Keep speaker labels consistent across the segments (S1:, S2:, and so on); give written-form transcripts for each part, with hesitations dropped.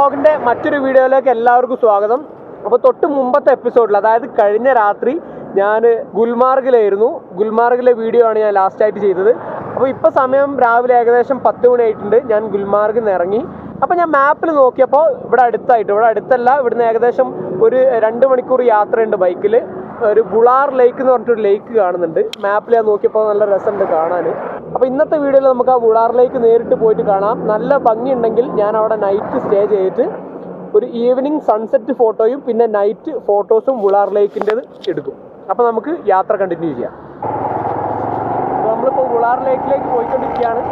S1: വ്ളോഗിൻ്റെ മറ്റൊരു വീഡിയോയിലേക്ക് എല്ലാവർക്കും സ്വാഗതം. അപ്പോൾ തൊട്ട് മുമ്പത്തെ എപ്പിസോഡിൽ, അതായത് കഴിഞ്ഞ രാത്രി ഞാൻ ഗുൽമാർഗിലായിരുന്നു. ഗുൽമാർഗിലെ വീഡിയോ ആണ് ഞാൻ ലാസ്റ്റായിട്ട് ചെയ്തത്. അപ്പോൾ ഇപ്പോൾ സമയം രാവിലെ ഏകദേശം 10 മണി ആയിട്ടുണ്ട്. ഞാൻ ഗുൽമാർഗിൽ നിന്ന് ഇറങ്ങി. അപ്പോൾ ഞാൻ മാപ്പിൽ നോക്കിയപ്പോൾ ഇവിടെ അടുത്തല്ല, ഇവിടുന്ന് ഏകദേശം ഒരു 2 മണിക്കൂർ യാത്രയുണ്ട് ബൈക്കിൽ. ഒരു ബുളാർ ലേക്ക് എന്ന് പറഞ്ഞിട്ടൊരു ലേക്ക് കാണുന്നുണ്ട്. മാപ്പിൽ ഞാൻ നോക്കിയപ്പോൾ നല്ല രസമുണ്ട് കാണാൻ. അപ്പോൾ ഇന്നത്തെ വീഡിയോയിൽ നമുക്ക് ആ ബുളാർ ലേക്ക് നേരിട്ട് പോയിട്ട് കാണാം. നല്ല ഭംഗിയുണ്ടെങ്കിൽ ഞാൻ അവിടെ നൈറ്റ് സ്റ്റേ ചെയ്തിട്ട് ഒരു ഈവനിങ് സൺസെറ്റ് ഫോട്ടോയും പിന്നെ നൈറ്റ് ഫോട്ടോസും ബുളാർ ലേക്കിൻ്റെത് എടുക്കും. അപ്പോൾ നമുക്ക് യാത്ര കണ്ടിന്യൂ ചെയ്യാം. അപ്പോൾ നമ്മളിപ്പോൾ ബുളാർ ലേക്കിലേക്ക് പോയിക്കൊണ്ടിരിക്കുകയാണ്.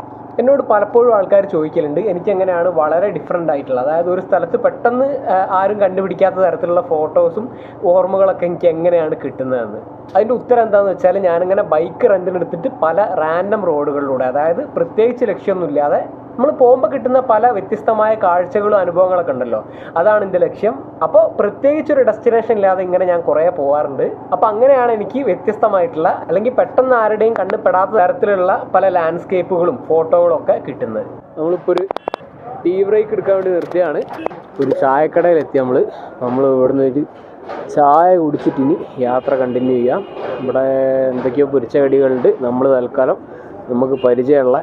S1: എന്നോട് പലപ്പോഴും ആൾക്കാർ ചോദിക്കലുണ്ട് എനിക്കെങ്ങനെയാണ് വളരെ ഡിഫറെൻ്റ് ആയിട്ടുള്ള, അതായത് ഒരു സ്ഥലത്ത് പെട്ടെന്ന് ആരും കണ്ടുപിടിക്കാത്ത തരത്തിലുള്ള ഫോട്ടോസും ഓർമ്മകളൊക്കെ എനിക്ക് എങ്ങനെയാണ് കിട്ടുന്നതെന്ന്. അതിൻ്റെ ഉത്തരം എന്താണെന്ന് വെച്ചാൽ, ഞാനിങ്ങനെ ബൈക്ക് റെൻറ്റിനെടുത്തിട്ട് പല റാൻഡം റോഡുകളിലൂടെ, അതായത് പ്രത്യേകിച്ച് ലക്ഷ്യമൊന്നുമില്ലാതെ നമ്മൾ പോകുമ്പോൾ കിട്ടുന്ന പല വ്യത്യസ്തമായ കാഴ്ചകളും അനുഭവങ്ങളൊക്കെ ഉണ്ടല്ലോ, അതാണ് എൻ്റെ ലക്ഷ്യം. അപ്പോൾ പ്രത്യേകിച്ചൊരു ഡെസ്റ്റിനേഷൻ ഇല്ലാതെ ഇങ്ങനെ ഞാൻ കുറേ പോകാറുണ്ട്. അപ്പോൾ അങ്ങനെയാണ് എനിക്ക് വ്യത്യസ്തമായിട്ടുള്ള, അല്ലെങ്കിൽ പെട്ടെന്ന് ആരുടെയും കണ്ടുപെടാത്ത തരത്തിലുള്ള പല ലാൻഡ്സ്കേപ്പുകളും ഫോട്ടോകളും ഒക്കെ കിട്ടുന്നത്. നമ്മളിപ്പോൾ ഒരു ടീ ബ്രേക്ക് എടുക്കാൻ വേണ്ടി നിർത്തിയാണ്. ഒരു ചായക്കടയിലെത്തി. നമ്മൾ ഇവിടുന്ന് ഒരു ചായ കുടിച്ചിട്ട് ഇനി യാത്ര കണ്ടിന്യൂ ചെയ്യാം. ഇവിടെ എന്തൊക്കെയോ പൊരിച്ച കടികളുണ്ട്. നമ്മൾ തൽക്കാലം നമുക്ക് പരിചയമുള്ള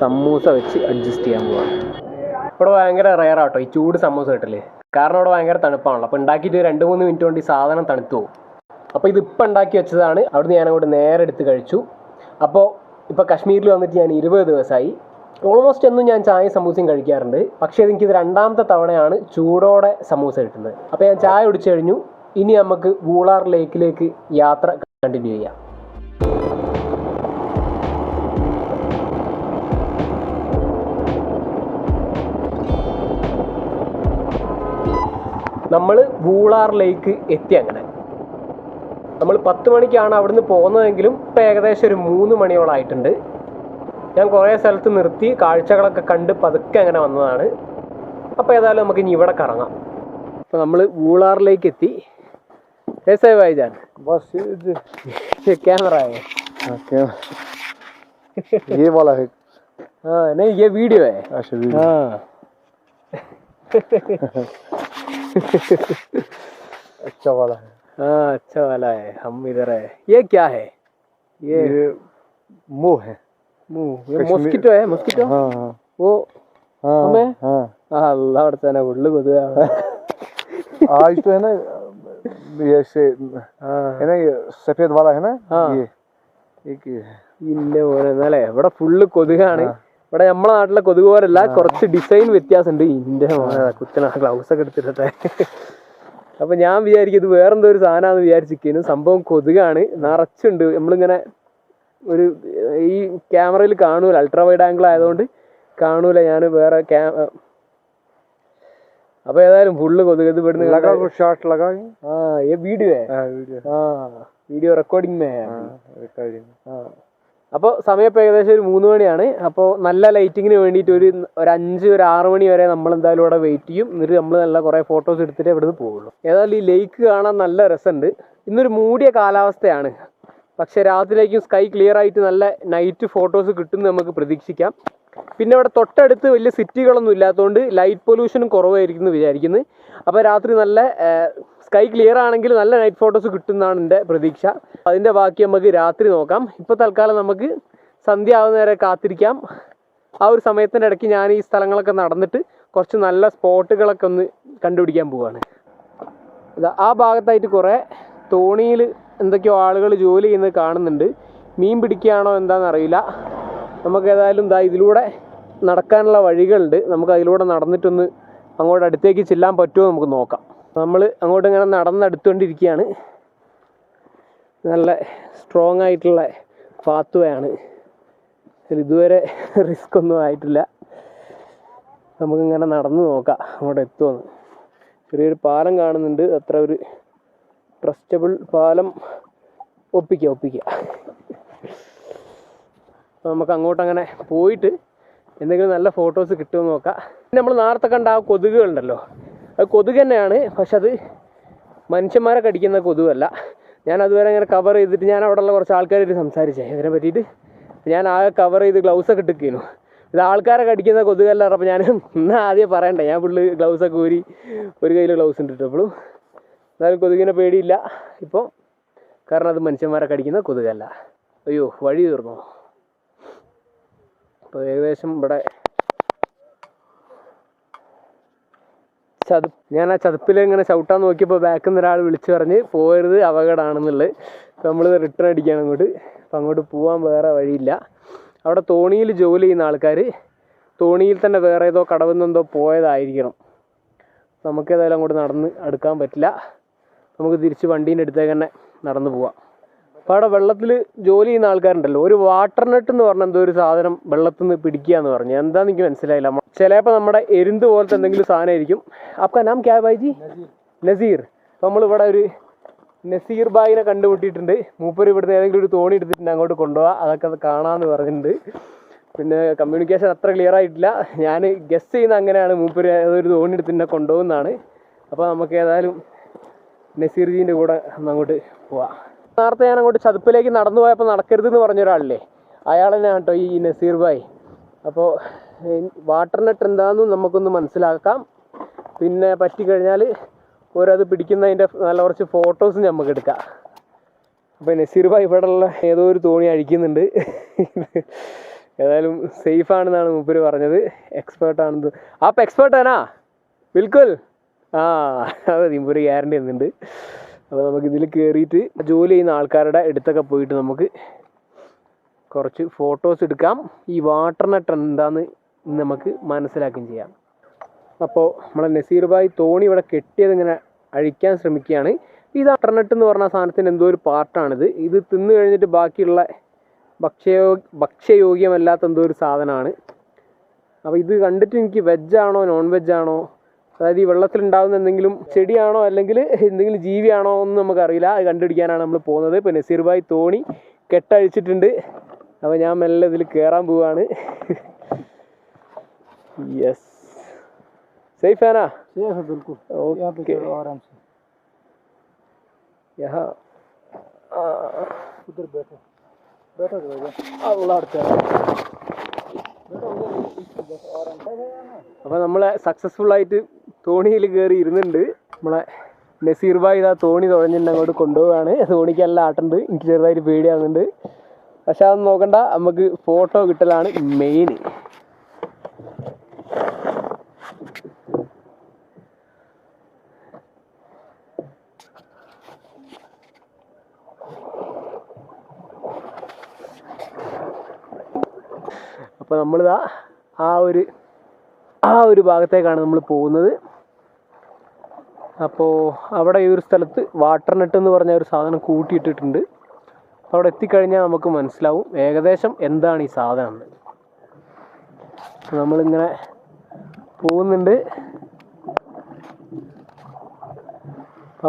S1: സമൂസ വെച്ച് അഡ്ജസ്റ്റ് ചെയ്യാൻ പോവാം. ഇവിടെ ഭയങ്കര റെയറാട്ടോ ഈ ചൂട് സമൂസ കിട്ടില്ലേ, കാരണം ഇവിടെ ഭയങ്കര തണുപ്പാണല്ലോ. അപ്പോൾ ഉണ്ടാക്കിയിട്ട് 2-3 മിനിറ്റ് കൊണ്ട് ഈ സാധനം തണുത്തു പോകും. അപ്പോൾ ഇതിപ്പോൾ ഉണ്ടാക്കി വെച്ചതാണ്. അവിടുന്ന് ഞാൻ അങ്ങോട്ട് നേരെ എടുത്ത് കഴിച്ചു. അപ്പോൾ ഇപ്പോൾ കശ്മീരിൽ വന്നിട്ട് ഞാൻ 20 ദിവസമായി. ഓൾമോസ്റ്റ് എന്നും ഞാൻ ചായ സമൂസയും കഴിക്കാറുണ്ട്. പക്ഷേ എനിക്കിത് 2ാമത്തെ തവണയാണ് ചൂടോടെ സമൂസ കിട്ടുന്നത്. അപ്പോൾ ഞാൻ ചായ കുടിച്ചു കഴിഞ്ഞു. ഇനി നമുക്ക് ബുളാർ ലേക്കിലേക്ക് യാത്ര കണ്ടിന്യൂ ചെയ്യാം. നമ്മൾ ബുളാർ ലേക്ക് എത്തി. അങ്ങനെ നമ്മൾ 10 മണിക്കാണ് അവിടുന്ന് പോകുന്നതെങ്കിലും ഇപ്പം ഏകദേശം ഒരു 3 മണിയോളമായിട്ടുണ്ട്. ഞാൻ കുറേ സ്ഥലത്ത് നിർത്തി കാഴ്ചകളൊക്കെ കണ്ട് പതുക്കെ അങ്ങനെ വന്നതാണ്. അപ്പോൾ ഏതായാലും നമുക്ക് ഇനി ഇവിടെ കറങ്ങാം. അപ്പോൾ നമ്മൾ ബുളാറിലേക്ക് എത്തി. कैसे है भाईजान?
S2: बस
S1: ये कैमरा है।
S2: ये वाला है।
S1: हाँ नहीं, ये वीडियो है।
S2: अच्छा वीडियो।
S1: हाँ
S2: अच्छा वाला है।
S1: हाँ अच्छा वाला है। हम इधर है। ये क्या है? ये
S2: मुंह है।
S1: मुंह। ये मॉस्किटो है। मॉस्किटो।
S2: हाँ हाँ
S1: वो
S2: हाँ
S1: हमें
S2: हाँ
S1: अल्लाह बढ़ता है ना गुल्लू को दे।
S2: आज तो है ना ये से है ना, ये सफेद वाला है ना।
S1: हाँ
S2: ये एक ये है।
S1: ഇല്ല പോലെ ഇവിടെ ഫുള്ള് കൊതുകാണ്. ഇവിടെ നമ്മളെ നാട്ടിലെ കൊതുക് പോലല്ല, കുറച്ച് ഡിസൈൻ വ്യത്യാസമുണ്ട്. ഇതിൻ്റെ കുത്തന ഗ്ലൗസ് ഒക്കെ എടുത്തിട്ടെ. അപ്പം ഞാൻ വിചാരിക്കും ഇത് വേറെന്തോ ഒരു സാധനമാണെന്ന് വിചാരിച്ചിരിക്കുന്നു. സംഭവം കൊതുകാണ്, നിറച്ചുണ്ട്. നമ്മളിങ്ങനെ ഒരു ഈ ക്യാമറയിൽ കാണൂല, അൾട്രാ വൈഡ് ആംഗിൾ ആയതുകൊണ്ട് കാണൂല. ഞാൻ വേറെ അപ്പോൾ ഏതായാലും ഫുള്ള് കൊതുക്. ഇത് ഇവിടുന്ന്
S2: ഷോട്ട് ലगा।
S1: हाँ ये वीडियो है। हाँ वीडियो रिकॉर्डिंग में है। हाँ അപ്പോൾ സമയം ഇപ്പോൾ ഏകദേശം ഒരു 3 മണിയാണ്. അപ്പോൾ നല്ല ലൈറ്റിങ്ങിന് വേണ്ടിയിട്ട് ഒരു 5 ഒരു 6 മണി വരെ നമ്മൾ എന്തായാലും ഇവിടെ വെയിറ്റ് ചെയ്യും. എന്നിട്ട് നമ്മൾ നല്ല കുറേ ഫോട്ടോസ് എടുത്തിട്ട് ഇവിടുന്ന് പോകുള്ളൂ. ഏതായാലും ഈ ലേക്ക് കാണാൻ നല്ല രസമുണ്ട്. ഇന്നൊരു മൂടിയ കാലാവസ്ഥയാണ്, പക്ഷേ രാത്രിയിലേക്കും സ്കൈ ക്ലിയർ ആയിട്ട് നല്ല നൈറ്റ് ഫോട്ടോസ് കിട്ടുമെന്ന് നമുക്ക് പ്രതീക്ഷിക്കാം. പിന്നെ ഇവിടെ തൊട്ടടുത്ത് വലിയ സിറ്റികളൊന്നും ഇല്ലാത്തതുകൊണ്ട് ലൈറ്റ് പൊല്യൂഷനും കുറവായിരിക്കും എന്ന് വിചാരിക്കുന്നു. അപ്പോൾ രാത്രി നല്ല സ്കൈ ക്ലിയർ ആണെങ്കിൽ നല്ല നൈറ്റ് ഫോട്ടോസ് കിട്ടുമെന്നാണ് എൻ്റെ പ്രതീക്ഷ. അതിൻ്റെ ബാക്കി നമുക്ക് രാത്രി നോക്കാം. ഇപ്പോൾ തൽക്കാലം നമുക്ക് സന്ധ്യ ആവുന്ന വരെ കാത്തിരിക്കാം. ആ ഒരു സമയത്തിൻ്റെ ഇടയ്ക്ക് ഞാൻ ഈ സ്ഥലങ്ങളൊക്കെ നടന്നിട്ട് കുറച്ച് നല്ല സ്പോട്ടുകളൊക്കെ ഒന്ന് കണ്ടുപിടിക്കാൻ പോവുകയാണ്. ആ ഭാഗത്തായിട്ട് കുറേ തോണിയിൽ എന്തൊക്കെയോ ആളുകൾ ജോലി ചെയ്യുന്നത് കാണുന്നുണ്ട്. മീൻ പിടിക്കുകയാണോ എന്താണെന്നറിയില്ല. നമുക്ക് ഏതായാലും ഇതിലൂടെ നടക്കാനുള്ള വഴികളുണ്ട്. നമുക്ക് അതിലൂടെ നടന്നിട്ടൊന്ന് അങ്ങോട്ട് അടുത്തേക്ക് ചെല്ലാൻ പറ്റുമോ നമുക്ക് നോക്കാം. നമ്മൾ അങ്ങോട്ട് ഇങ്ങനെ നടന്നെടുത്തുകൊണ്ടിരിക്കുകയാണ്. നല്ല സ്ട്രോങ് ആയിട്ടുള്ള പാത്ത് ആണ്. ഇതുവരെ റിസ്ക് ഒന്നും ആയിട്ടില്ല. നമുക്കിങ്ങനെ നടന്ന് നോക്കാം അങ്ങോട്ട് എത്തുമെന്ന്. ചെറിയൊരു പാലം കാണുന്നുണ്ട്. അത്ര ഒരു ട്രസ്റ്റബിൾ പാലം. ഒപ്പിക്കുക. നമുക്ക് അങ്ങോട്ടങ്ങനെ പോയിട്ട് എന്തെങ്കിലും നല്ല ഫോട്ടോസ് കിട്ടുമെന്ന് നോക്കാം. പിന്നെ നമ്മൾ നേരത്തെ കണ്ട ആ കൊതുകുകളുണ്ടല്ലോ, അത് കൊതുക് തന്നെയാണ്. പക്ഷെ അത് മനുഷ്യന്മാരെ കടിക്കുന്ന കൊതുകല്ല. ഞാൻ അതുവരെ അങ്ങനെ കവർ ചെയ്തിട്ട് ഞാൻ അവിടെയുള്ള കുറച്ച് ആൾക്കാരായിട്ട് സംസാരിച്ചേ ഇതിനെ പറ്റിയിട്ട്. ഞാൻ ആകെ കവർ ചെയ്ത് ഗ്ലൗസൊക്കെ ഇട്ടിരിക്കുന്നു. ഇത് ആൾക്കാരെ കടിക്കുന്ന കൊതുകല്ല. അപ്പോൾ ഞാൻ എന്നാൽ ആദ്യം പറയണ്ടേ, ഞാൻ ഫുള്ള് ഗ്ലൗസൊക്കെ ഊരി ഒരു കയ്യിൽ ഗ്ലൗസ് ഉണ്ട് ഇട്ടപ്പോഴും. എന്നാലും കൊതുകിനെ പേടിയില്ല ഇപ്പോൾ, കാരണം അത് മനുഷ്യന്മാരെ കടിക്കുന്ന കൊതുകല്ല. അയ്യോ വഴി തീർന്നു. അപ്പോൾ ഏകദേശം ഇവിടെ ഞാൻ ആ ചതുപ്പിലിങ്ങനെ ചവിട്ടാൻ നോക്കിയപ്പോൾ ബാക്കിൽ നിന്ന് ഒരാൾ വിളിച്ചു പറഞ്ഞ് പോകരുത്, അപകടമാണെന്നുള്ളത്. അപ്പോൾ നമ്മൾ റിട്ടേൺ അടിക്കുകയാണ് അങ്ങോട്ട്. അപ്പോൾ അങ്ങോട്ട് പോകാൻ വേറെ വഴിയില്ല. അവിടെ തോണിയിൽ ജോലി ചെയ്യുന്ന ആൾക്കാർ തോണിയിൽ തന്നെ വേറെ ഏതോ കടവുന്നെന്തോ പോയതായിരിക്കണം. നമുക്കേതായാലും അങ്ങോട്ട് നടന്ന് അടുക്കാൻ പറ്റില്ല. നമുക്ക് തിരിച്ച് വണ്ടീൻ്റെ അടുത്തേക്ക് തന്നെ നടന്നു പോവാം. അപ്പോൾ അവിടെ വെള്ളത്തിൽ ജോലി ചെയ്യുന്ന ആൾക്കാരുണ്ടല്ലോ, ഒരു വാട്ടർ നെറ്റ് എന്ന് പറഞ്ഞാൽ എന്തോ ഒരു സാധനം വെള്ളത്തിൽ നിന്ന് പിടിക്കുക എന്ന് പറഞ്ഞു. എന്താണെന്ന് എനിക്ക് മനസ്സിലായില്ല. ചിലപ്പോൾ നമ്മുടെ എരുന്ത് പോലത്തെ എന്തെങ്കിലും സാധനമായിരിക്കും. അപ്പോൾ നാം ക്യാ ഭായിജി? നസീർ. അപ്പോൾ നമ്മളിവിടെ ഒരു നസീർ ബായിനെ കണ്ടുമുട്ടിയിട്ടുണ്ട്. മൂപ്പർ ഇവിടുന്ന് ഏതെങ്കിലും ഒരു തോണി എടുത്തിട്ടുണ്ട് അങ്ങോട്ട് കൊണ്ടുപോകാം, അതൊക്കെ കാണാമെന്ന് പറഞ്ഞിട്ടുണ്ട്. പിന്നെ കമ്മ്യൂണിക്കേഷൻ അത്ര ക്ലിയർ ആയിട്ടില്ല. ഞാൻ ഗസ് ചെയ്യുന്ന അങ്ങനെയാണ്, മൂപ്പർ ഏതൊരു തോണി എടുത്തിട്ട് കൊണ്ടുപോകുന്നതാണ്. അപ്പോൾ നമുക്ക് ഏതായാലും നസീർജീൻ്റെ കൂടെ അങ്ങോട്ട് പോവാം. നേരത്തെ ഞാൻ അങ്ങോട്ട് ചതുപ്പിലേക്ക് നടന്നു പോയപ്പോൾ നടക്കരുതെന്ന് പറഞ്ഞ ഒരാളില്ലേ, അയാൾ തന്നെയാണ് കേട്ടോ ഈ നസീർ ഭായ്. അപ്പോൾ വാട്ടർ നെറ്റ് എന്താണെന്നും നമുക്കൊന്ന് മനസ്സിലാക്കാം. പിന്നെ പറ്റിക്കഴിഞ്ഞാൽ ഓരത് പിടിക്കുന്നതിൻ്റെ നല്ല കുറച്ച് ഫോട്ടോസും നമുക്ക് എടുക്കാം. അപ്പോൾ നസീർ ഭായ് ഇവിടെ ഉള്ള ഏതോ ഒരു തോണി അഴിക്കുന്നുണ്ട്. ഏതായാലും സേഫാണെന്നാണ് മൂപ്പര് പറഞ്ഞത്. എക്സ്പേർട്ടാണെന്ന്. ആപ്പ് എക്സ്പേർട്ടാനാ ബിൽക്കുൽ. അതെ, മൂപ്പര് ഗ്യാരണ്ടി തന്നിട്ടുണ്ട്. അപ്പോൾ നമുക്കിതിൽ കയറിയിട്ട് ജോലി ചെയ്യുന്ന ആൾക്കാരുടെ അടുത്തൊക്കെ പോയിട്ട് നമുക്ക് കുറച്ച് ഫോട്ടോസ് എടുക്കാം. ഈ വാട്ടർ നെറ്റ് എന്താണെന്ന് നമുക്ക് മനസ്സിലാക്കുകയും ചെയ്യാം. അപ്പോൾ നമ്മളെ നസീർ ഭായ് തോണി ഇവിടെ കെട്ടിയത് ഇങ്ങനെ അഴിക്കാൻ ശ്രമിക്കുകയാണ്. ഇത് വാട്ടർ നെറ്റ് എന്ന് പറഞ്ഞ സാധനത്തിൻ്റെ എന്തോ ഒരു പാർട്ടാണിത്. ഇത് തിന്നു കഴിഞ്ഞിട്ട് ബാക്കിയുള്ള ഭക്ഷ്യയോഗ്യമല്ലാത്ത എന്തോ ഒരു സാധനമാണ്. അപ്പോൾ ഇത് കണ്ടിട്ട് എനിക്ക് വെജാണോ നോൺ വെജാണോ, അതായത് ഈ വെള്ളത്തിലുണ്ടാകുന്ന എന്തെങ്കിലും ചെടിയാണോ അല്ലെങ്കിൽ എന്തെങ്കിലും ജീവിയാണോ എന്ന് നമുക്കറിയില്ല. അത് കണ്ടുപിടിക്കാനാണ് നമ്മൾ പോകുന്നത്. ഇപ്പോൾ നസീർ ഭായ് തോണി കെട്ടഴിച്ചിട്ടുണ്ട്. അപ്പോൾ ഞാൻ മെല്ലെ ഇതിൽ കയറാൻ പോവാണ്. യെസ്, സേഫ് ആനാ?
S2: बिल्कुल
S1: ओके,
S2: आराम से
S1: यहाँ
S2: उधर बैठो बैठो
S1: അള്ളാ. അപ്പോൾ നമ്മളെ സക്സസ്ഫുള്ളായിട്ട് തോണിയിൽ കയറി ഇരുന്നുണ്ട്. നമ്മളെ നസീർ ഭായ് ഇതാ തോണി തുഴഞ്ഞിട്ട് അങ്ങോട്ട് കൊണ്ടുപോവുകയാണ്. തോണിക്കെല്ലാം ആട്ടുണ്ട്. എനിക്ക് ചെറുതായിട്ട് പേടിയാവുന്നുണ്ട്. പക്ഷെ അതൊന്നും നോക്കണ്ട, നമുക്ക് ഫോട്ടോ കിട്ടലാണ് മെയിൻ. അപ്പോൾ നമ്മളിതാ ആ ഒരു ഭാഗത്തേക്കാണ് നമ്മൾ പോകുന്നത്. അപ്പോൾ അവിടെ ഈ ഒരു സ്ഥലത്ത് വാട്ടർ നെറ്റ് എന്ന് പറഞ്ഞ ഒരു സാധനം കൂട്ടിയിട്ടിട്ടുണ്ട്. അവിടെ എത്തിക്കഴിഞ്ഞാൽ നമുക്ക് മനസ്സിലാവും ഏകദേശം എന്താണ് ഈ സാധനം. നമ്മളിങ്ങനെ പോകുന്നുണ്ട്.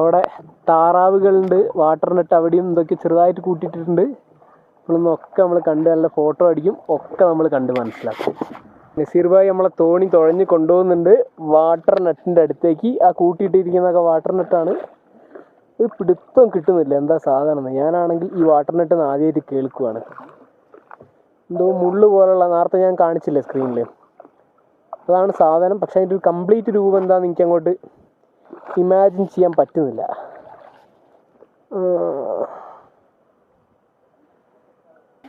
S1: അവിടെ താറാവുകളുണ്ട്, വാട്ടർ നെറ്റ് അവിടെയും ഇതൊക്കെ ചെറുതായിട്ട് കൂട്ടിയിട്ടിട്ടുണ്ട്. നമ്മളൊന്നൊക്കെ നമ്മൾ കണ്ട് നല്ല ഫോട്ടോ അടിക്കും, ഒക്കെ നമ്മൾ കണ്ട് മനസ്സിലാക്കും. നസീർ ഭായ് നമ്മളെ തോണി തുഴഞ്ഞ് കൊണ്ടുപോകുന്നുണ്ട് വാട്ടർ നെറ്റിൻ്റെ അടുത്തേക്ക്. ആ കൂട്ടിയിട്ടിരിക്കുന്നതൊക്കെ വാട്ടർ നെറ്റാണ്. ഒരു പിടുത്തം കിട്ടുന്നില്ല എന്താ സാധനം. ഞാനാണെങ്കിൽ ഈ വാട്ടർ നെറ്റ് ആദ്യമായിട്ട് കേൾക്കുവാണ്. എന്തോ മുള്ളു പോലുള്ള, നേരത്തെ ഞാൻ കാണിച്ചില്ലേ സ്ക്രീനിൽ, അതാണ് സാധനം. പക്ഷേ അതിൻ്റെ ഒരു കംപ്ലീറ്റ് രൂപം എന്താണെന്ന് എനിക്ക് അങ്ങോട്ട് ഇമാജിൻ ചെയ്യാൻ പറ്റുന്നില്ല.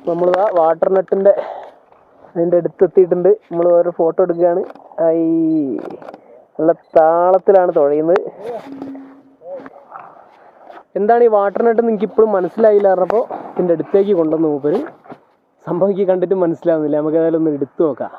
S1: നമ്മളിതാ വാട്ടർ നെറ്റിൻ്റെ അതിൻ്റെ അടുത്തെത്തിയിട്ടുണ്ട്. നമ്മൾ ഓരോ ഫോട്ടോ എടുക്കുകയാണ്. ഈ നല്ല താളത്തിലാണ് തുഴയുന്നത്. എന്താണ് ഈ വാട്ടർ നെറ്റ് എന്ന് എനിക്കിപ്പോഴും മനസ്സിലായില്ല. പറഞ്ഞപ്പോൾ ഇതിൻ്റെ അടുത്തേക്ക് കൊണ്ടുവന്ന് മൂപ്പര് സംഭവം എനിക്ക് കണ്ടിട്ട് മനസ്സിലാവുന്നില്ല. നമുക്ക് ഏതായാലും ഒന്ന് എടുത്തു നോക്കാം.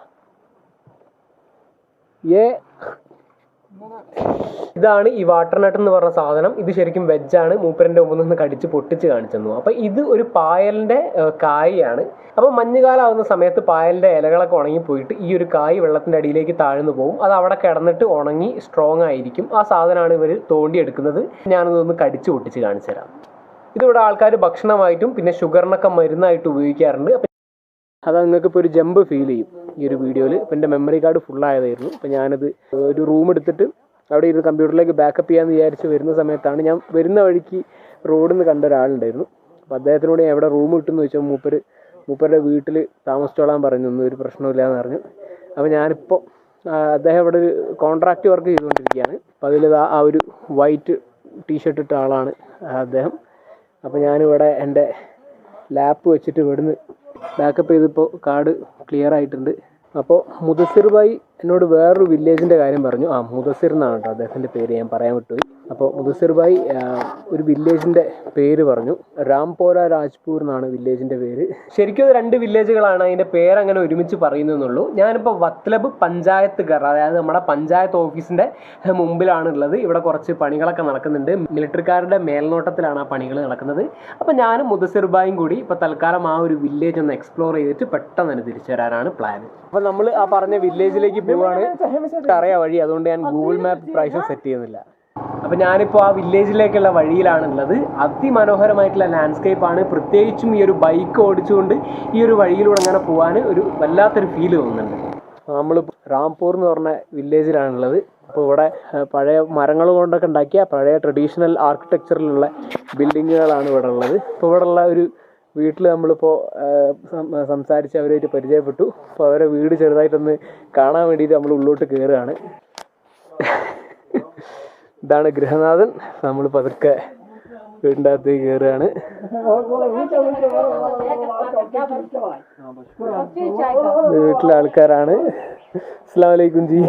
S1: ഇതാണ് ഈ വാട്ടർ നെറ്റ് എന്ന് പറഞ്ഞ സാധനം. ഇത് ശരിക്കും വെജാണ്. മൂപ്പരൻ്റെ മുമ്പിൽ നിന്ന് കടിച്ച് പൊട്ടിച്ച് കാണിച്ചു. അപ്പോൾ ഇത് ഒരു പായലിൻ്റെ കായാണ്. അപ്പോൾ മഞ്ഞുകാലം ആവുന്ന സമയത്ത് പായലിൻ്റെ ഇലകളൊക്കെ ഉണങ്ങിപ്പോയിട്ട് ഈ ഒരു കായ് വെള്ളത്തിൻ്റെ അടിയിലേക്ക് താഴ്ന്നു പോകും. അത് അവിടെ കിടന്നിട്ട് ഉണങ്ങി സ്ട്രോങ് ആയിരിക്കും. ആ സാധനമാണ് ഇവർ തോണ്ടിയെടുക്കുന്നത്. ഞാനിതൊന്ന് കടിച്ച് പൊട്ടിച്ച് കാണിച്ചു തരാം. ഇതിവിടെ ആൾക്കാർ ഭക്ഷണമായിട്ടും പിന്നെ ഷുഗറിനൊക്കെ മരുന്നായിട്ട് ഉപയോഗിക്കാറുണ്ട്. അപ്പം അത് നിങ്ങൾക്ക് ഇപ്പോൾ ഒരു ജമ്പ് ഫീൽ ചെയ്യും ഈ ഒരു വീഡിയോയിൽ. ഇപ്പം എൻ്റെ മെമ്മറി കാർഡ് ഫുള്ളായതായിരുന്നു. അപ്പോൾ ഞാനത് ഒരു റൂം എടുത്തിട്ട് അവിടെ ഇരുന്ന് കമ്പ്യൂട്ടറിലേക്ക് ബാക്കപ്പ് ചെയ്യാമെന്ന് വിചാരിച്ച് വരുന്ന സമയത്താണ് ഞാൻ വരുന്ന വഴിക്ക് റോഡിൽ നിന്ന് കണ്ട ഒരാളുണ്ടായിരുന്നു. അപ്പോൾ അദ്ദേഹത്തിനോട് ഞാൻ എവിടെ റൂം കിട്ടുമെന്ന് ചോദിച്ചാൽ മൂപ്പര് മൂപ്പരുടെ വീട്ടിൽ താമസിച്ചോളാൻ പറഞ്ഞു, ഒന്നും ഒരു പ്രശ്നമില്ല എന്ന് പറഞ്ഞു. അപ്പോൾ ഞാനിപ്പോൾ അദ്ദേഹം ഇവിടെ ഒരു കോൺട്രാക്റ്റ് വർക്ക് ചെയ്തുകൊണ്ടിരിക്കുകയാണ്. അപ്പോൾ അതിൽ ആ ഒരു വൈറ്റ് ടീഷർട്ട് ഇട്ട ആളാണ് അദ്ദേഹം. അപ്പോൾ ഞാനിവിടെ എൻ്റെ ലാപ്പ് വെച്ചിട്ട് ഇവിടുന്ന് ബാക്കപ്പ് ചെയ്തിപ്പോൾ കാർഡ് ക്ലിയർ ആയിട്ടുണ്ട്. അപ്പോൾ മുദസ്സിർ ഭായി എന്നോട് വേറൊരു വില്ലേജിൻ്റെ കാര്യം പറഞ്ഞു. മുദസ്സിർ എന്നാണ് കേട്ടോ അദ്ദേഹത്തിൻ്റെ പേര്, ഞാൻ പറയാൻ വിട്ടുപോയി. അപ്പോൾ മുദസ്സിർ ഭായി ഒരു വില്ലേജിൻ്റെ പേര് പറഞ്ഞു. രാംപോര രാജ്പൂർ എന്നാണ് വില്ലേജിൻ്റെ പേര്. ശരിക്കും അത് 2 വില്ലേജുകളാണ്, അതിൻ്റെ പേരങ്ങനെ ഒരുമിച്ച് പറയുന്നതെന്നുള്ളൂ. ഞാനിപ്പോൾ വത്ലബ് പഞ്ചായത്ത് ഘർ, അതായത് നമ്മുടെ പഞ്ചായത്ത് ഓഫീസിൻ്റെ മുമ്പിലാണ് ഉള്ളത്. ഇവിടെ കുറച്ച് പണികളൊക്കെ നടക്കുന്നുണ്ട്. മിലിറ്ററിക്കാരുടെ മേൽനോട്ടത്തിലാണ് ആ പണികൾ നടക്കുന്നത്. അപ്പോൾ ഞാനും മുദസ്സിർ ഭായും കൂടി ഇപ്പോൾ തൽക്കാലം ആ ഒരു വില്ലേജ് ഒന്ന് എക്സ്പ്ലോർ ചെയ്തിട്ട് പെട്ടെന്ന് തന്നെ തിരിച്ചു വരാനാണ് പ്ലാൻ. അപ്പോൾ നമ്മൾ ആ പറഞ്ഞ വില്ലേജിലേക്ക് പോവുകയാണ്. അറിയാം വഴി, അതുകൊണ്ട് ഞാൻ ഗൂഗിൾ മാപ്പ് പ്രാവശ്യം സെറ്റ് ചെയ്യുന്നില്ല. അപ്പോൾ ഞാനിപ്പോൾ ആ വില്ലേജിലേക്കുള്ള വഴിയിലാണുള്ളത്. അതിമനോഹരമായിട്ടുള്ള ലാൻഡ്സ്കേപ്പാണ്. പ്രത്യേകിച്ചും ഈ ഒരു ബൈക്ക് ഓടിച്ചുകൊണ്ട് ഈ ഒരു വഴിയിലൂടെ അങ്ങനെ പോകാൻ ഒരു വല്ലാത്തൊരു ഫീല് തോന്നുന്നുണ്ട്. നമ്മൾ രാംപൂർ എന്ന് പറഞ്ഞ വില്ലേജിലാണുള്ളത്. അപ്പോൾ ഇവിടെ പഴയ മരങ്ങൾ കൊണ്ടൊക്കെ ഉണ്ടാക്കിയ പഴയ ട്രഡീഷണൽ ആർക്കിടെക്ചറിലുള്ള ബിൽഡിങ്ങുകളാണ് ഇവിടെ ഉള്ളത്. ഇപ്പോൾ ഇവിടെയുള്ള ഒരു വീട്ടിൽ നമ്മളിപ്പോൾ സംസാരിച്ച് അവരായിട്ട് പരിചയപ്പെട്ടു. അപ്പോൾ അവരെ വീട് ചെറുതായിട്ടൊന്ന് കാണാൻ വേണ്ടിയിട്ട് നമ്മൾ ഉള്ളോട്ട് കയറുകയാണ്. ഇതാണ് ഗൃഹനാഥൻ. നമ്മൾ പതുക്കെ വീടിൻ്റെ അകത്തേക്ക് കയറുകയാണ്. വീട്ടിലെ ആൾക്കാരാണ്. അസ്സലാമു അലൈക്കും ജി.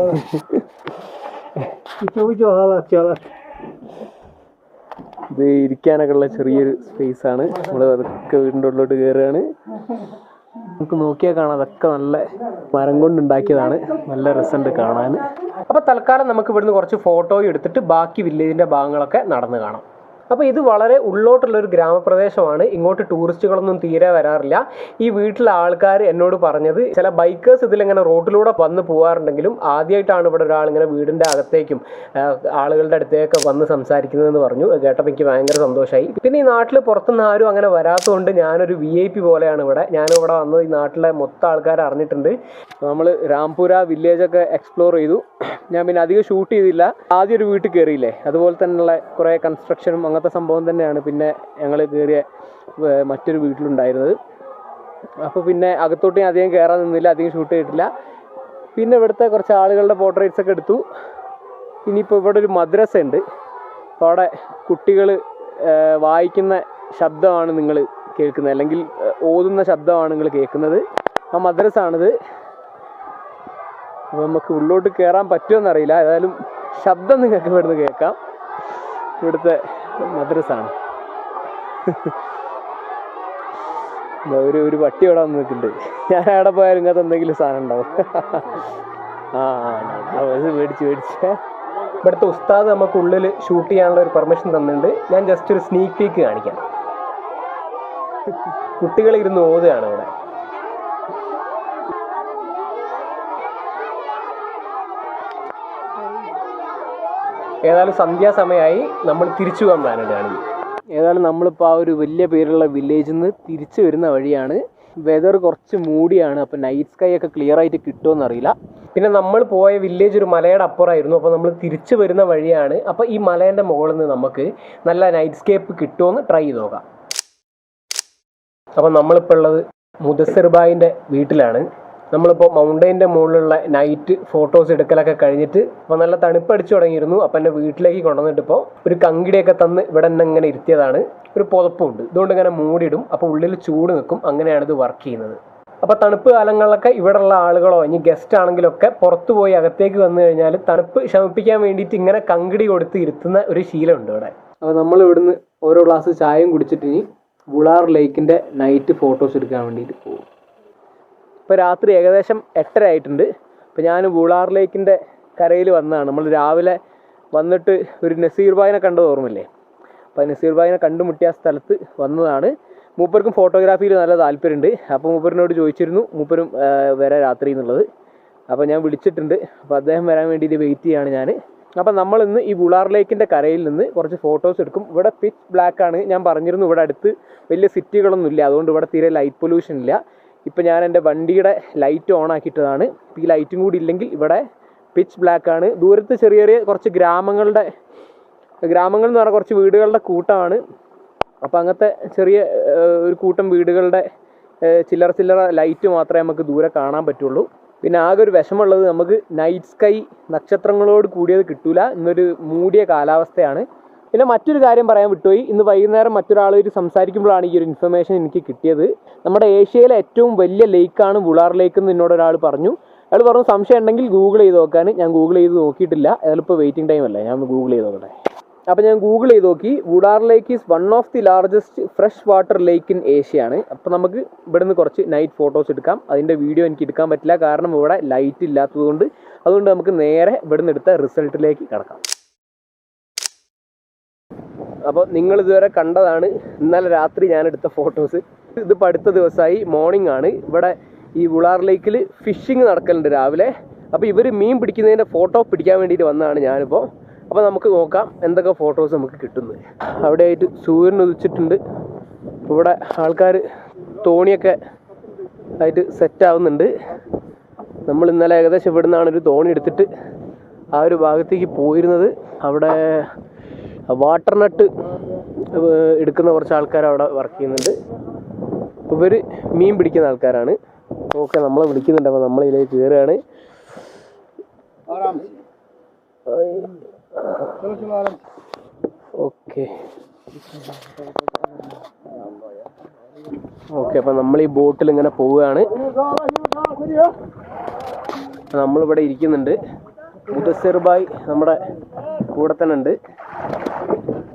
S1: ഇത് ഇരിക്കാനൊക്കെ ഉള്ള ചെറിയൊരു സ്പേസ് ആണ്. നമ്മൾ അതൊക്കെ വീടിൻ്റെ ഉള്ളിലോട്ട് കയറുകയാണ്. നമുക്ക് നോക്കിയാൽ കാണാം, അതൊക്കെ നല്ല മരം കൊണ്ട് ഉണ്ടാക്കിയതാണ്. നല്ല രസമുണ്ട് കാണാൻ. അപ്പോൾ തൽക്കാലം നമുക്ക് ഇവിടുന്ന് കുറച്ച് ഫോട്ടോ എടുത്തിട്ട് ബാക്കി വില്ലേജിൻ്റെ ഭാഗങ്ങളൊക്കെ നടന്ന് കാണാം. അപ്പോൾ ഇത് വളരെ ഉള്ളോട്ടുള്ളൊരു ഗ്രാമപ്രദേശമാണ്. ഇങ്ങോട്ട് ടൂറിസ്റ്റുകളൊന്നും തീരെ വരാറില്ല. ഈ വീട്ടിലെ ആൾക്കാർ എന്നോട് പറഞ്ഞത് ചില ബൈക്കേഴ്സ് ഇതിലിങ്ങനെ റോഡിലൂടെ വന്ന് പോകാറുണ്ടെങ്കിലും ആദ്യമായിട്ടാണ് ഇവിടെ ഒരാളിങ്ങനെ വീടിൻ്റെ അകത്തേക്കും ആളുകളുടെ അടുത്തേക്ക് വന്ന് സംസാരിക്കുന്നതെന്ന് പറഞ്ഞു. കേട്ടപ്പോൾ എനിക്ക് ഭയങ്കര സന്തോഷമായി. പിന്നെ ഈ നാട്ടിൽ പുറത്തുനിന്ന് ആരും അങ്ങനെ വരാത്തതുകൊണ്ട് ഞാനൊരു VIP പോലെയാണ് ഇവിടെ. ഞാനിവിടെ വന്നത് ഈ നാട്ടിലെ മൊത്തം ആൾക്കാർ അറിഞ്ഞിട്ടുണ്ട്. നമ്മൾ രാംപുര വില്ലേജൊക്കെ എക്സ്പ്ലോർ ചെയ്തു. ഞാൻ പിന്നെ അധികം ഷൂട്ട് ചെയ്തില്ല. ആദ്യം ഒരു വീട്ടിൽ കയറിയില്ലേ, അതുപോലെ തന്നെയുള്ള കുറേ കൺസ്ട്രക്ഷനും അങ്ങനത്തെ സംഭവം തന്നെയാണ് പിന്നെ ഞങ്ങൾ കയറിയ മറ്റൊരു വീട്ടിലുണ്ടായിരുന്നത്. അപ്പോൾ പിന്നെ അകത്തോട്ട് ഞാൻ അധികം കയറാൻ നിന്നില്ല, അധികം ഷൂട്ട് ചെയ്തിട്ടില്ല. പിന്നെ ഇവിടുത്തെ കുറച്ച് ആളുകളുടെ പോർട്രേറ്റ്സ് ഒക്കെ എടുത്തു. ഇനിയിപ്പോൾ ഇവിടെ ഒരു മദ്രസ ഉണ്ട്. അപ്പോൾ അവിടെ കുട്ടികൾ വായിക്കുന്ന ശബ്ദമാണ് നിങ്ങൾ കേൾക്കുന്നത്, അല്ലെങ്കിൽ ഓതുന്ന ശബ്ദമാണ് നിങ്ങൾ കേൾക്കുന്നത്. ആ മദ്രസ ആണിത്. അപ്പോൾ നമുക്ക് ഉള്ളോട്ട് കയറാൻ പറ്റുമെന്നറിയില്ല. ഏതായാലും ശബ്ദം നിങ്ങൾക്ക് ഇവിടുന്ന് കേൾക്കാം. ഇവിടുത്തെ മദ്രസാണ്. ഒരു പട്ടി ഇവിടെ വന്ന് നിൽക്കുന്നുണ്ട്. ഞാൻ അവിടെ പോയാലും ഇങ്ങനത്തെ എന്തെങ്കിലും സാധനം ഉണ്ടാവും. ഇത് മേടിച്ച് ഇവിടുത്തെ ഉസ്താദ് നമുക്ക് ഉള്ളിൽ ഷൂട്ട് ചെയ്യാനുള്ള ഒരു പെർമിഷൻ തന്നിട്ടുണ്ട്. ഞാൻ ജസ്റ്റ് ഒരു സ്നീക്ക് പീക്ക് കാണിക്കാം. കുട്ടികൾ ഇരുന്ന് ഓതുകയാണ് ഇവിടെ. ഏതായാലും സന്ധ്യാസമയമായി. നമ്മൾ തിരിച്ചു പോകാൻ പ്ലാനുണ്ടാണ്. ഏതായാലും നമ്മളിപ്പോൾ ആ ഒരു വലിയ പേരുള്ള വില്ലേജിൽ നിന്ന് തിരിച്ചു വരുന്ന വഴിയാണ്. വെതർ കുറച്ച് മൂടിയാണ്. അപ്പോൾ നൈറ്റ് സ്കൈ ഒക്കെ ക്ലിയർ ആയിട്ട് കിട്ടുമോ എന്നറിയില്ല. പിന്നെ നമ്മൾ പോയ വില്ലേജ് ഒരു മലയുടെ അപ്പുറമായിരുന്നു. അപ്പോൾ നമ്മൾ തിരിച്ചു വരുന്ന വഴിയാണ്. അപ്പോൾ ഈ മലേൻ്റെ മുകളിൽ നിന്ന് നമുക്ക് നല്ല നൈറ്റ് സ്കേപ്പ് കിട്ടുമോയെന്ന് ട്രൈ ചെയ്ത് നോക്കാം. അപ്പോൾ നമ്മളിപ്പോൾ ഉള്ളത് മുദസ്സിർ ഭായിൻ്റെ വീട്ടിലാണ്. നമ്മളിപ്പോൾ മൗണ്ടൈൻ്റെ മുകളിലുള്ള നൈറ്റ് ഫോട്ടോസ് എടുക്കലൊക്കെ കഴിഞ്ഞിട്ട് അപ്പോൾ നല്ല തണുപ്പടിച്ചു തുടങ്ങിയിരുന്നു. അപ്പോൾ എൻ്റെ വീട്ടിലേക്ക് കൊണ്ടുവന്നിട്ടിപ്പോൾ ഒരു കങ്കിടിയൊക്കെ തന്ന് ഇവിടെ തന്നെ ഇങ്ങനെ ഇരുത്തിയതാണ്. ഒരു പുതപ്പുണ്ട്, ഇതുകൊണ്ട് ഇങ്ങനെ മൂടിയിടും. അപ്പോൾ ഉള്ളിൽ ചൂട് നിൽക്കും. അങ്ങനെയാണ് ഇത് വർക്ക് ചെയ്യുന്നത്. അപ്പോൾ തണുപ്പ് കാലങ്ങളിലൊക്കെ ഇവിടെയുള്ള ആളുകളോ ഇനി ഗസ്റ്റ് ആണെങ്കിലൊക്കെ പുറത്തു പോയി അകത്തേക്ക് വന്നു കഴിഞ്ഞാൽ തണുപ്പ് ശമിപ്പിക്കാൻ വേണ്ടിയിട്ട് ഇങ്ങനെ കങ്കിടി കൊടുത്ത് ഇരുത്തുന്ന ഒരു ശീലമുണ്ട് ഇവിടെ. അപ്പോൾ നമ്മൾ ഇവിടുന്ന് ഓരോ ഗ്ലാസ് ചായയും കുടിച്ചിട്ട് ഇനി വുളാർ ലേക്കിൻ്റെ നൈറ്റ് ഫോട്ടോസ് എടുക്കാൻ വേണ്ടിയിട്ട് പോകും. ഇപ്പോൾ രാത്രി ഏകദേശം 8:30 ആയിട്ടുണ്ട്. അപ്പോൾ ഞാൻ വുളാർ ലേക്കിൻ്റെ കരയിൽ വന്നതാണ്. നമ്മൾ രാവിലെ വന്നിട്ട് ഒരു നസീർ ഭായിനെ കണ്ടത് ഓർമ്മയില്ലേ? അപ്പോൾ നസീർ ഭായിനെ കണ്ടുമുട്ടിയ സ്ഥലത്ത് വന്നതാണ്. മൂപ്പർക്കും ഫോട്ടോഗ്രാഫിയിൽ നല്ല താല്പര്യമുണ്ട്. അപ്പോൾ മൂപ്പറിനോട് ചോദിച്ചിരുന്നു, മൂപ്പരും വരാൻ രാത്രി എന്നുള്ളത്. അപ്പോൾ ഞാൻ വിളിച്ചിട്ടുണ്ട്. അപ്പോൾ അദ്ദേഹം വരാൻ വേണ്ടിയിട്ട് വെയിറ്റ് ചെയ്യുകയാണ് ഞാൻ. അപ്പോൾ നമ്മളിന്ന് ഈ വുളാർ ലേക്കിൻ്റെ കരയിൽ നിന്ന് കുറച്ച് ഫോട്ടോസ് എടുക്കും. ഇവിടെ പിച്ച് ബ്ലാക്ക് ആണ്. ഞാൻ പറഞ്ഞിരുന്നു ഇവിടെ അടുത്ത് വലിയ സിറ്റികളൊന്നും ഇല്ല, അതുകൊണ്ട് ഇവിടെ തീരെ ലൈറ്റ് പൊല്യൂഷൻ ഇല്ല. ഇപ്പോൾ ഞാൻ എൻ്റെ വണ്ടിയുടെ ലൈറ്റ് ഓൺ ആക്കിയിട്ടതാണ്. ഈ ലൈറ്റും കൂടി ഇല്ലെങ്കിൽ ഇവിടെ പിച്ച് ബ്ലാക്ക് ആണ്. ദൂരത്ത് ചെറിയ ചെറിയ കുറച്ച് ഗ്രാമങ്ങൾ എന്ന് പറഞ്ഞാൽ കുറച്ച് വീടുകളുടെ കൂട്ടമാണ്. അപ്പോൾ അങ്ങനത്തെ ചെറിയ ഒരു കൂട്ടം വീടുകളുടെ ചില്ലറ ലൈറ്റ് മാത്രമേ നമുക്ക് ദൂരെ കാണാൻ പറ്റുള്ളൂ. പിന്നെ ആകെ ഒരു വിഷമമുള്ളത് നമുക്ക് നൈറ്റ് സ്കൈ നക്ഷത്രങ്ങളോട് കൂടിയത് കിട്ടൂല, ഇന്നൊരു മൂടിയ കാലാവസ്ഥയാണ്. പിന്നെ മറ്റൊരു കാര്യം പറയാൻ വിട്ടുപോയി, ഇന്ന് വൈകുന്നേരം മറ്റൊരാളായിട്ട് സംസാരിക്കുമ്പോഴാണ് ഈ ഒരു ഇൻഫർമേഷൻ എനിക്ക് കിട്ടിയത്. നമ്മുടെ ഏഷ്യയിലെ ഏറ്റവും വലിയ ലേക്കാണ് വുളാർ ലേക്ക് എന്ന് എന്നോട് ഒരാൾ പറഞ്ഞു. അയാൾ പറഞ്ഞു സംശയം ഉണ്ടെങ്കിൽ ഗൂഗിൾ ചെയ്ത് നോക്കാൻ. ഞാൻ ഗൂഗിൾ ചെയ്ത് നോക്കിയിട്ടില്ല, അയാളിപ്പോൾ വെയിറ്റിംഗ് ടൈം അല്ലേ, ഞാൻ ഒന്ന് ഗൂഗിൾ ചെയ്ത് നോക്കട്ടെ. അപ്പോൾ ഞാൻ ഗൂഗിൾ ചെയ്ത് നോക്കി. Wular lake is one of the largest fresh water lake in Asia ആണ്. അപ്പോൾ നമുക്ക് ഇവിടെ നിന്ന് കുറച്ച് നൈറ്റ് ഫോട്ടോസ് എടുക്കാം. അതിൻ്റെ വീഡിയോ എനിക്ക് എടുക്കാൻ പറ്റില്ല, കാരണം ഇവിടെ ലൈറ്റ് ഇല്ലാത്തതുകൊണ്ട്. അതുകൊണ്ട് നമുക്ക് നേരെ ഇവിടെ നിന്ന് എടുത്ത റിസൾട്ടിലേക്ക് കിടക്കാം. അപ്പോൾ നിങ്ങൾ ഇതുവരെ കണ്ടതാണ് ഇന്നലെ രാത്രി ഞാൻ എടുത്ത ഫോട്ടോസ്. ഇതിപ്പോൾ അടുത്ത ദിവസമായി, മോർണിംഗ് ആണ്. ഇവിടെ ഈ വുളാർ ലേക്കിൽ ഫിഷിങ് നടക്കലുണ്ട് രാവിലെ. അപ്പോൾ ഇവർ മീൻ പിടിക്കുന്നതിൻ്റെ ഫോട്ടോ പിടിക്കാൻ വേണ്ടിയിട്ട് വന്നതാണ് ഞാനിപ്പോൾ. അപ്പോൾ നമുക്ക് നോക്കാം എന്തൊക്കെ ഫോട്ടോസ് നമുക്ക് കിട്ടുന്നത്. അവിടെയായിട്ട് സൂര്യൻ ഉദിച്ചിട്ടുണ്ട്. ഇവിടെ ആൾക്കാർ തോണിയൊക്കെ ആയിട്ട് സെറ്റ് ആവുന്നുണ്ട്. നമ്മൾ ഇന്നലെ ഏകദേശം ഇവിടെ നിന്നാണ് ഒരു തോണി എടുത്തിട്ട് ആ ഒരു ഭാഗത്തേക്ക് പോയിരുന്നത്. അവിടെ വാട്ടർ നട്ട് എടുക്കുന്ന കുറച്ച് ആൾക്കാർ അവിടെ വർക്ക് ചെയ്യുന്നുണ്ട്. ഇവർ മീൻ പിടിക്കുന്ന ആൾക്കാരാണ്. ഓക്കെ, നമ്മളെ വിളിക്കുന്നുണ്ട്. അപ്പോൾ നമ്മളിതിലേക്ക് കയറുകയാണ്. ഓക്കെ അപ്പം നമ്മൾ ഈ ബോട്ടിൽ ഇങ്ങനെ പോവുകയാണ്. നമ്മളിവിടെ ഇരിക്കുന്നുണ്ട്. മുദസ്സിർ ഭായ് നമ്മുടെ കൂടെ തന്നെ ഉണ്ട്.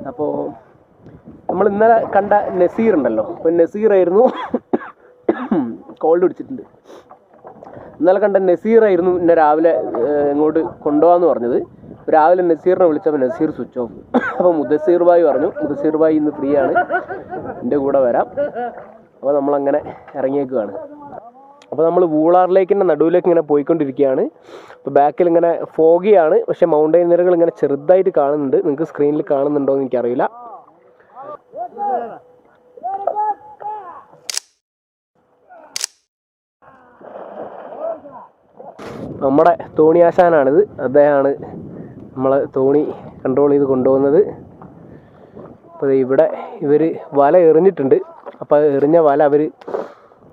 S1: അപ്പോൾ നമ്മൾ ഇന്നലെ കണ്ട നസീർ ഉണ്ടല്ലോ, അപ്പോൾ നസീറായിരുന്നു കോൾഡ് പിടിച്ചിട്ടുണ്ട്. ഇന്നലെ കണ്ട നസീറായിരുന്നു ഇന്നെ രാവിലെ ഇങ്ങോട്ട് കൊണ്ടുപോകാമെന്ന് പറഞ്ഞത്. രാവിലെ നസീറിനെ വിളിച്ചപ്പോൾ നസീർ സ്വിച്ച് ഓഫ്. അപ്പോൾ മുദസ്സിർ ഭായ് പറഞ്ഞു മുദസ്സിർ ഭായ് ഇന്ന് ഫ്രീ ആണ്, എൻ്റെ കൂടെ വരാം. അപ്പോൾ നമ്മളങ്ങനെ ഇറങ്ങിയേക്കുകയാണ്. അപ്പോൾ നമ്മൾ വൂളാർ ലേക്കിൻ്റെ നടുവിലേക്ക് ഇങ്ങനെ പോയിക്കൊണ്ടിരിക്കുകയാണ്. അപ്പോൾ ബാക്കിൽ ഇങ്ങനെ ഫോഗിയാണ്, പക്ഷേ മൗണ്ടൈൻ നിരകൾ ഇങ്ങനെ ചെറുതായിട്ട് കാണുന്നുണ്ട്. നിങ്ങൾക്ക് സ്ക്രീനിൽ കാണുന്നുണ്ടോ എന്ന് എനിക്കറിയില്ല. നമ്മുടെ തോണിയാശാനാണിത്. അദ്ദേഹമാണ് നമ്മളെ തോണി കൺട്രോൾ ചെയ്ത് കൊണ്ടുപോകുന്നത്. അപ്പോൾ ഇവിടെ ഇവർ വല എറിഞ്ഞിട്ടുണ്ട്. അപ്പോൾ എറിഞ്ഞ വല അവർ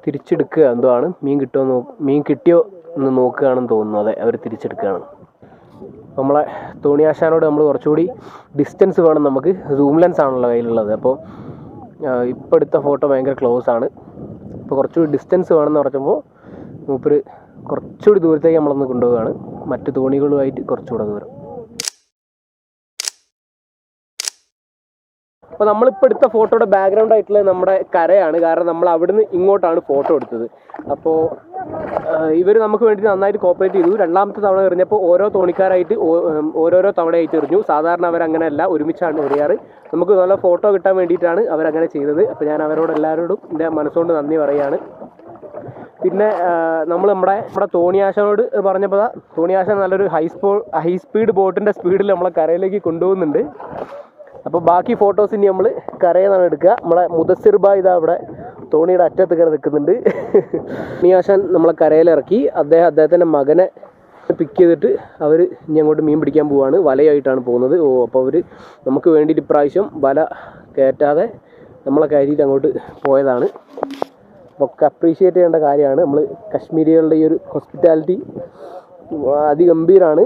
S1: തിരിച്ചെടുക്കുക എന്തോ ആണ്. മീൻ കിട്ടിയോ എന്ന് നോക്കുകയാണെന്ന് തോന്നുന്നു. അതെ, അവർ തിരിച്ചെടുക്കുകയാണ്. നമ്മളെ തോണിയാശാനോട് നമ്മൾ കുറച്ചുകൂടി ഡിസ്റ്റൻസ് വേണം നമുക്ക്. സൂം ലെൻസ് ആണല്ലോ കയ്യിലുള്ളത്. അപ്പോൾ ഇപ്പോൾ എടുത്ത ഫോട്ടോ ഭയങ്കര ക്ലോസ് ആണ്. അപ്പോൾ കുറച്ചുകൂടി ഡിസ്റ്റൻസ് വേണമെന്ന് പറഞ്ഞപ്പോൾ മൂപ്പര് കുറച്ചുകൂടി ദൂരത്തേക്ക് നമ്മളൊന്ന് കൊണ്ടുപോവുകയാണ്, മറ്റു തോണികളുമായിട്ട് കുറച്ചുകൂടെ ദൂരം. അപ്പോൾ നമ്മളിപ്പോൾ എടുത്ത ഫോട്ടോയുടെ ബാക്ക്ഗ്രൗണ്ട് ആയിട്ടുള്ള നമ്മുടെ കരയാണ്. കാരണം നമ്മൾ അവിടുന്ന് ഇങ്ങോട്ടാണ് ഫോട്ടോ എടുത്തത്. അപ്പോൾ ഇവർ നമുക്ക് വേണ്ടി നന്നായിട്ട് കോപ്പറേറ്റ് ചെയ്തു. രണ്ടാമത്തെ തവണ എറിഞ്ഞപ്പോൾ ഓരോ തോണിക്കാരായിട്ട് ഓരോരോ തവണയായിട്ട് എറിഞ്ഞു. സാധാരണ അവരങ്ങനെയല്ല, ഒരുമിച്ചാണ് എറിയാറ്. നമുക്ക് നല്ല ഫോട്ടോ കിട്ടാൻ വേണ്ടിയിട്ടാണ് അവരങ്ങനെ ചെയ്തത്. അപ്പോൾ ഞാൻ അവരോട് എല്ലാവരോടും എൻ്റെ മനസ്സുകൊണ്ട് നന്ദി പറയുകയാണ്. പിന്നെ നമ്മൾ നമ്മുടെ തോണിയാശാനോട് പറഞ്ഞപ്പോൾ തോണിയാശാൻ നല്ലൊരു ഹൈ സ്പീഡ് ബോട്ടിൻ്റെ സ്പീഡിൽ നമ്മളെ കരയിലേക്ക് കൊണ്ടുപോകുന്നുണ്ട്. അപ്പോൾ ബാക്കി ഫോട്ടോസ് ഇനി നമ്മൾ കരയിൽ നിന്നാണ് എടുക്കുക. നമ്മളെ മുദസ്സിർ ഭായ് ഇതാ അവിടെ തോണിയുടെ അറ്റത്ത് കയറി നിൽക്കുന്നുണ്ട്. തോണിയാശാൻ നമ്മളെ കരയിലിറക്കി. അദ്ദേഹത്തിൻ്റെ മകനെ പിക്ക് ചെയ്തിട്ട് അവർ ഇനി അങ്ങോട്ട് മീൻ പിടിക്കാൻ പോവുകയാണ്. വലയായിട്ടാണ് പോകുന്നത്. അപ്പോൾ അവർ നമുക്ക് വേണ്ടിയിട്ട് ഇപ്രാവശ്യം വല കയറ്റാതെ നമ്മളെ കയറ്റിയിട്ട് അങ്ങോട്ട് പോയതാണ്. ഒക്കെ അപ്രീഷിയേറ്റ് ചെയ്യേണ്ട കാര്യമാണ്. നമ്മൾ കശ്മീരികളുടെ ഈ ഒരു ഹോസ്പിറ്റാലിറ്റി അതിഗംഭീരാണ്.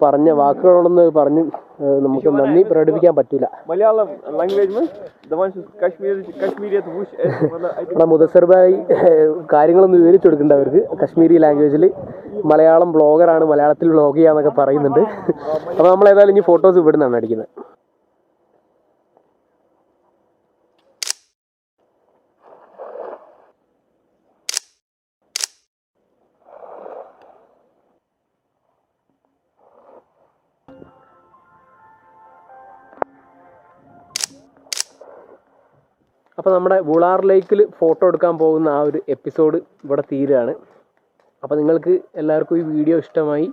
S1: പറഞ്ഞ വാക്കുകളൊന്ന് പറഞ്ഞ് നമുക്ക് നന്ദി പ്രകടിപ്പിക്കാൻ പറ്റില്ല. നമ്മുടെ മുദസ്സിർ ഭായ് കാര്യങ്ങളൊന്ന് വിവരിച്ചു കൊടുക്കേണ്ട അവർക്ക്. കശ്മീരി ലാംഗ്വേജിൽ മലയാളം ബ്ലോഗറാണ്, മലയാളത്തിൽ വ്ളോഗ് ചെയ്യാന്നൊക്കെ പറയുന്നുണ്ട്. അപ്പോൾ നമ്മൾ ഏതായാലും ഇനി ഫോട്ടോസ് ഇവിടെ നിന്നാണ് അടിക്കുന്നത്. അപ്പോൾ നമ്മുടെ വുളാർ ലേക്കിൽ ഫോട്ടോ എടുക്കാൻ പോകുന്ന ആ ഒരു എപ്പിസോഡ് ഇവിടെ തീരുകയാണ്. അപ്പോൾ നിങ്ങൾക്ക് എല്ലാവർക്കും ഈ വീഡിയോ ഇഷ്ടമായി,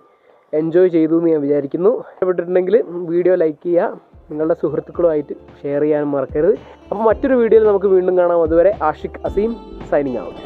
S1: എൻജോയ് ചെയ്തു എന്ന് ഞാൻ വിചാരിക്കുന്നു. ഇഷ്ടപ്പെട്ടിട്ടുണ്ടെങ്കിൽ വീഡിയോ ലൈക്ക് ചെയ്യുക, നിങ്ങളുടെ സുഹൃത്തുക്കളുമായിട്ട് ഷെയർ ചെയ്യാനും മറക്കരുത്. അപ്പോൾ മറ്റൊരു വീഡിയോയിൽ നമുക്ക് വീണ്ടും കാണാം. അതുവരെ ആഷിഖ് അസീം സൈനിങ് ഔട്ട്.